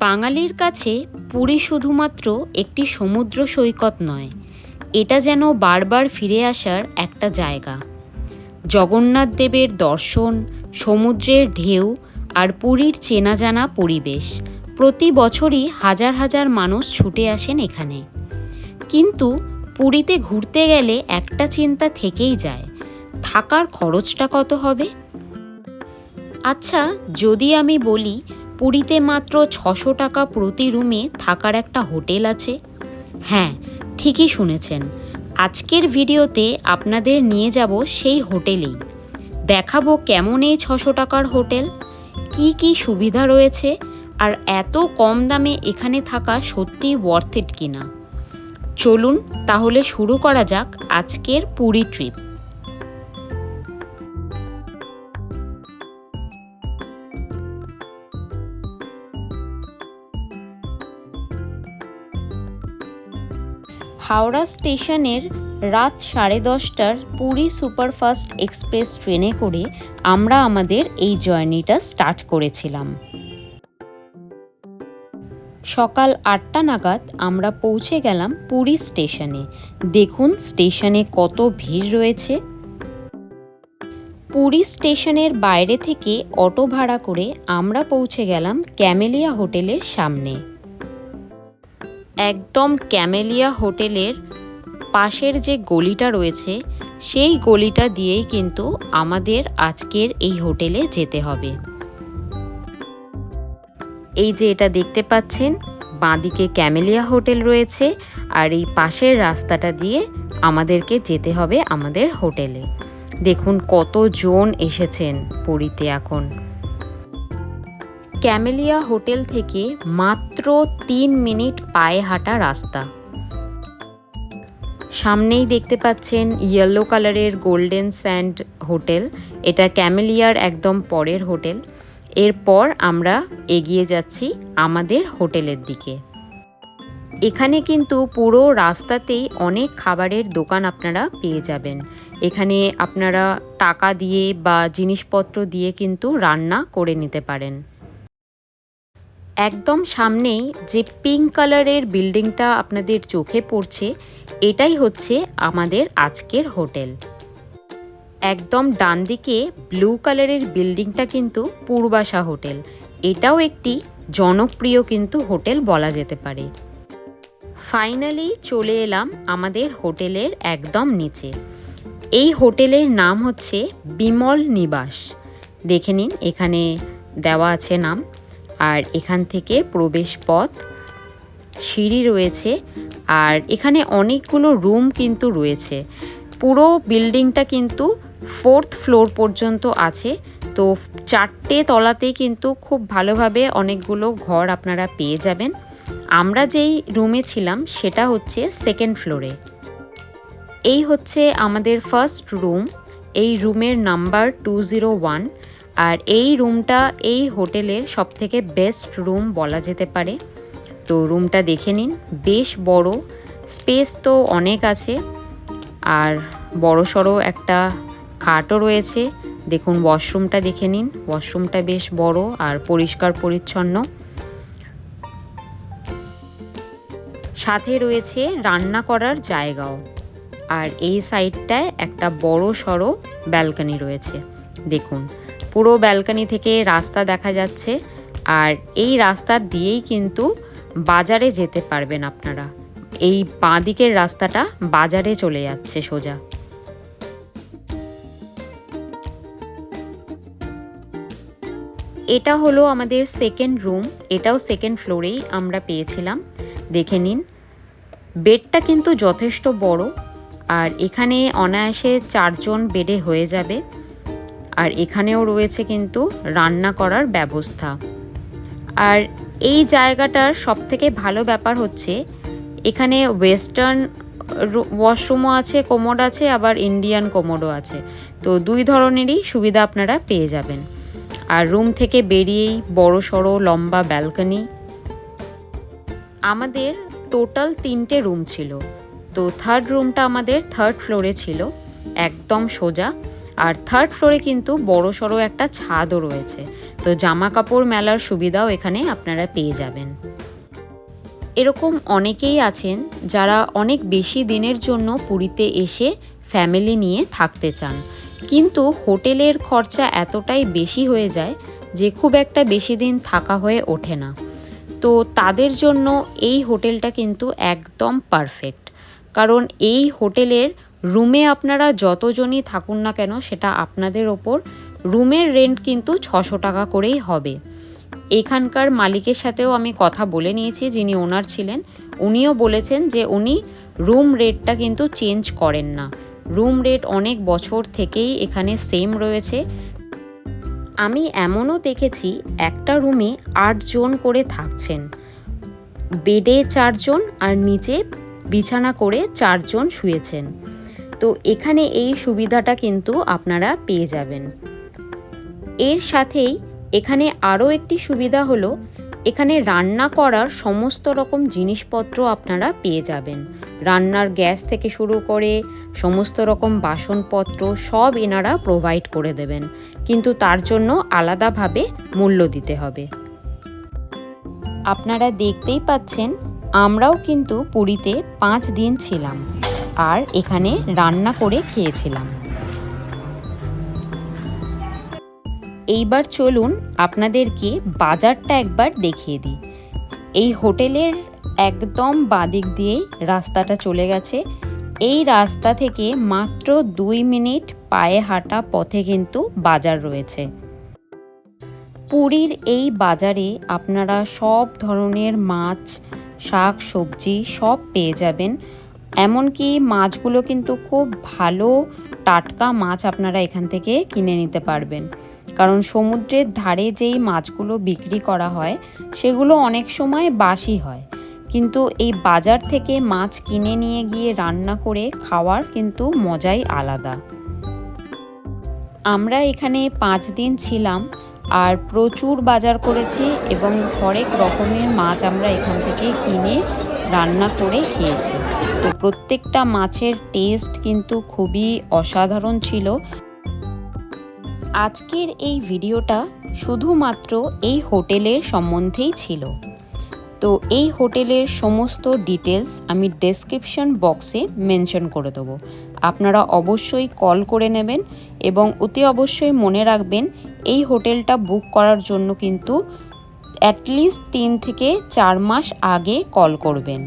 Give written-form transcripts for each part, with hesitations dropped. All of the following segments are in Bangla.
বাঙালির কাছে পুরী শুধুমাত্র একটি সমুদ্র সৈকত নয়, এটা যেন বারবার ফিরে আসার একটা জায়গা। জগন্নাথ দেবের দর্শন, সমুদ্রের ঢেউ আর পুরীর চেনা জানা পরিবেশ, প্রতি বছরই হাজার হাজার মানুষ ছুটে আসেন এখানে। কিন্তু পুরীতে ঘুরতে গেলে একটা চিন্তা থেকেই যায়, থাকার খরচটা কত হবে। আচ্ছা, যদি আমি বলি পুরীতে মাত্র 600 টাকা প্রতি রুমে থাকার একটা হোটেল আছে। হ্যাঁ, ঠিকই শুনেছেন। আজকের ভিডিওতে আপনাদের নিয়ে যাব সেই হোটেলেই। দেখাবো কেমন এই 600 টাকার হোটেল, কি কি সুবিধা রয়েছে, আর এত কম দামে এখানে থাকা সত্যি ওয়ার্থ ইট কিনা। চলুন তাহলে শুরু করা যাক আজকের পুরী ট্রিপ। হাওড়া স্টেশনের রাত 10:30টার পুরী সুপারফাস্ট এক্সপ্রেস ট্রেনে করে আমরা আমাদের এই জার্নিটা স্টার্ট করেছিলাম। সকাল 8টা নাগাদ আমরা পৌঁছে গেলাম পুরী স্টেশনে। দেখুন স্টেশনে কত ভিড় রয়েছে। পুরী স্টেশনের বাইরে থেকে অটো ভাড়া করে আমরা পৌঁছে গেলাম ক্যামেলিয়া হোটেলের সামনে। একদম ক্যামেলিয়া হোটেলের পাশের যে গলিটা রয়েছে, সেই গলিটা দিয়েই কিন্তু আমাদের আজকের এই হোটেলে যেতে হবে। এই যে এটা দেখতে পাচ্ছেন, বাঁদিকে ক্যামেলিয়া হোটেল রয়েছে, আর এই পাশের রাস্তাটা দিয়ে আমাদেরকে যেতে হবে আমাদের হোটেলে। দেখুন কতজন এসেছেন পুরীতে এখন। ক্যামেলিয়া হোটেল থেকে মাত্র 3 মিনিট পায়ে হাঁটা রাস্তা। সামনেই দেখতে পাচ্ছেন ইয়েলো কালারের গোল্ডেন স্যান্ড হোটেল। এটা ক্যামেলিয়ার একদম পরের হোটেল। এরপর আমরা এগিয়ে যাচ্ছি আমাদের হোটেলের দিকে। এখানে কিন্তু পুরো রাস্তাতেই অনেক খাবারের দোকান আপনারা পেয়ে যাবেন। এখানে আপনারা টাকা দিয়ে বা জিনিসপত্র দিয়ে কিন্তু রান্না করে নিতে পারেন। একদম সামনেই যে পিঙ্ক কালারের বিল্ডিংটা আপনাদের চোখে পড়ছে, এটাই হচ্ছে আমাদের আজকের হোটেল। একদম ডান দিকে ব্লু কালারের বিল্ডিংটা কিন্তু পূর্বাশা হোটেল। এটাও একটি জনপ্রিয় কিন্তু হোটেল বলা যেতে পারে। ফাইনালি চলে এলাম আমাদের হোটেলের একদম নিচে। এই হোটেলের নাম হচ্ছে বিমল নিবাস। দেখে নিন, এখানে দেওয়া আছে নাম। আর এখান থেকে প্রবেশ পথ, সিঁড়ি রয়েছে, আর এখানে অনেকগুলো রুম কিন্তু রয়েছে। পুরো বিল্ডিংটা কিন্তু 4th ফ্লোর পর্যন্ত আছে। তো 4টে তলাতে কিন্তু খুব ভালোভাবে অনেকগুলো ঘর আপনারা পেয়ে যাবেন। আমরা যেই রুমে ছিলাম সেটা হচ্ছে 2nd ফ্লোরে। এই হচ্ছে আমাদের ফার্স্ট রুম। এই রুমের নাম্বার 201। আর এই রুমটা এই হোটেলের সবথেকে বেস্ট রুম বলা যেতে পারে। তো রুমটা দেখে নিন, বেশ বড়, স্পেস তো অনেক আছে, আর বড়সড় একটা খাটও রয়েছে। দেখুন ওয়াশরুমটা দেখে নিন, ওয়াশরুমটা বেশ বড় আর পরিষ্কার পরিচ্ছন্ন। সাথে রয়েছে রান্না করার জায়গাও। আর এই সাইডটায় একটা বড় সড়ো ব্যালকনি রয়েছে। দেখুন পুরো ব্যালকনি থেকে রাস্তা দেখা যাচ্ছে, আর এই রাস্তা দিয়েই কিন্তু বাজারে যেতে পারবেন আপনারা। এই বাঁ দিকের রাস্তাটা বাজারে চলে যাচ্ছে সোজা। এটা হলো আমাদের 2nd রুম। এটাও 2nd ফ্লোরেই আমরা পেয়েছিলাম। দেখে নিন, বেডটা কিন্তু যথেষ্ট বড়, আর এখানে অনায়াসে 4 জন বেডে হয়ে যাবে। আর এখানেও রয়েছে কিন্তু রান্না করার ব্যবস্থা। আর এই জায়গাটার সবথেকে ভালো ব্যাপার হচ্ছে এখানে ওয়েস্টার্ন ওয়াশরুমও আছে, কোমোড আছে, আবার ইন্ডিয়ান কোমোডও আছে। তো 2 ধরনেরই সুবিধা আপনারা পেয়ে যাবেন। আর রুম থেকে বেরিয়েই বড় সড়ো লম্বা ব্যালকনি। আমাদের টোটাল 3টে রুম ছিল। তো 3rd রুমটা আমাদের 3rd ফ্লোরে ছিল, একদম সোজা। আর থার্ড ফ্লোরে কিন্তু বড়সড় একটা ছাদও রয়েছে, তো জামা কাপড় মেলার সুবিধাও এখানে আপনারা পেয়ে যাবেন। এরকম অনেকেই আছেন যারা অনেক বেশি দিনের জন্য পুরীতে এসে ফ্যামিলি নিয়ে থাকতে চান, কিন্তু হোটেলের খরচা এতটাই বেশি হয়ে যায় যে খুব একটা বেশি দিন থাকা হয়ে ওঠে না। তো তাদের জন্য এই হোটেলটা কিন্তু একদম পারফেক্ট, কারণ এই হোটেলের রুমে আপনারা যতজনই থাকুন না কেন সেটা আপনাদের ওপর, রুমের রেন্ট কিন্তু 600 টাকা করেই হবে। এখানকার মালিকের সাথেও আমি কথা বলে নিয়েছি, যিনি ওনার ছিলেন, উনিও বলেছেন যে উনি রুম রেটটা কিন্তু চেঞ্জ করেন না, রুম রেট অনেক বছর থেকেই এখানে সেম রয়েছে। আমি এমনও দেখেছি একটা রুমে 8 জন করে থাকছেন, বেডে 4 জন আর নিচে বিছানা করে 4 জন শুয়েছেন। তো এখানে এই সুবিধাটা কিন্তু আপনারা পেয়ে যাবেন। এর সাথেই এখানে আরও একটি সুবিধা হলো, এখানে রান্না করার সমস্ত রকম জিনিসপত্র আপনারা পেয়ে যাবেন। রান্নার গ্যাস থেকে শুরু করে সমস্ত রকম বাসনপত্র সব এনারা প্রোভাইড করে দেবেন, কিন্তু তার জন্য আলাদাভাবে মূল্য দিতে হবে। আপনারা দেখতেই পাচ্ছেন আমরাও কিন্তু পুরীতে 5 দিন ছিলাম আর এখানে রান্না করে খেয়েছিলাম। এইবার চলুন আপনাদেরকে বাজারটা একবার দেখিয়ে দিই। এই হোটেলের একদম বাদিক দিয়েই রাস্তাটা চলে গেছে। এই রাস্তা থেকে মাত্র 2 মিনিট পায়ে হাঁটা পথে কিন্তু বাজার রয়েছে। পুরীর এই বাজারে আপনারা সব ধরনের মাছ, শাক সবজি সব পেয়ে যাবেন। এমনকি মাছগুলো কিন্তু খুব ভালো টাটকা মাছ আপনারা এখান থেকে কিনে নিতে পারবেন, কারণ সমুদ্রের ধারে যেই মাছগুলো বিক্রি করা হয় সেগুলো অনেক সময় বাসি হয়, কিন্তু এই বাজার থেকে মাছ কিনে নিয়ে গিয়ে রান্না করে খাওয়ার কিন্তু মজাই আলাদা। আমরা এখানে 5 দিন ছিলাম আর প্রচুর বাজার করেছি এবং হরেক রকমের মাছ আমরা এখান থেকে কিনে রান্না করে খেয়েছি। তো প্রত্যেকটা মাছের টেস্ট কিন্তু খুবই অসাধারণ ছিল। আজকের এই ভিডিওটা শুধুমাত্র এই হোটেলের সম্বন্ধেই ছিল। তো এই হোটেলের সমস্ত ডিটেলস আমি ডেসক্রিপশন বক্সে মেনশন করে দেবো, আপনারা অবশ্যই কল করে নেবেন এবং অতি অবশ্যই মনে রাখবেন এই হোটেলটা বুক করার জন্য কিন্তু অ্যাটলিস্ট 3 থেকে 4 মাস আগে কল করবেন,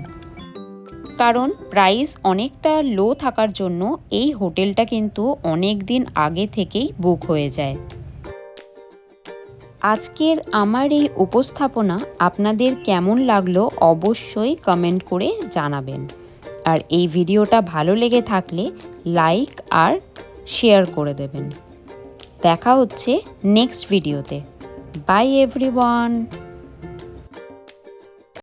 কারণ প্রাইস অনেকটা লো থাকার জন্য এই হোটেলটা কিন্তু অনেক দিন আগে থেকেই বুক হয়ে যায়। আজকের আমার এই উপস্থাপনা আপনাদের কেমন লাগলো অবশ্যই কমেন্ট করে জানাবেন, আর এই ভিডিওটা ভালো লেগে থাকলে লাইক আর শেয়ার করে দেবেন। দেখা হচ্ছে নেক্সট ভিডিওতে। By everyone.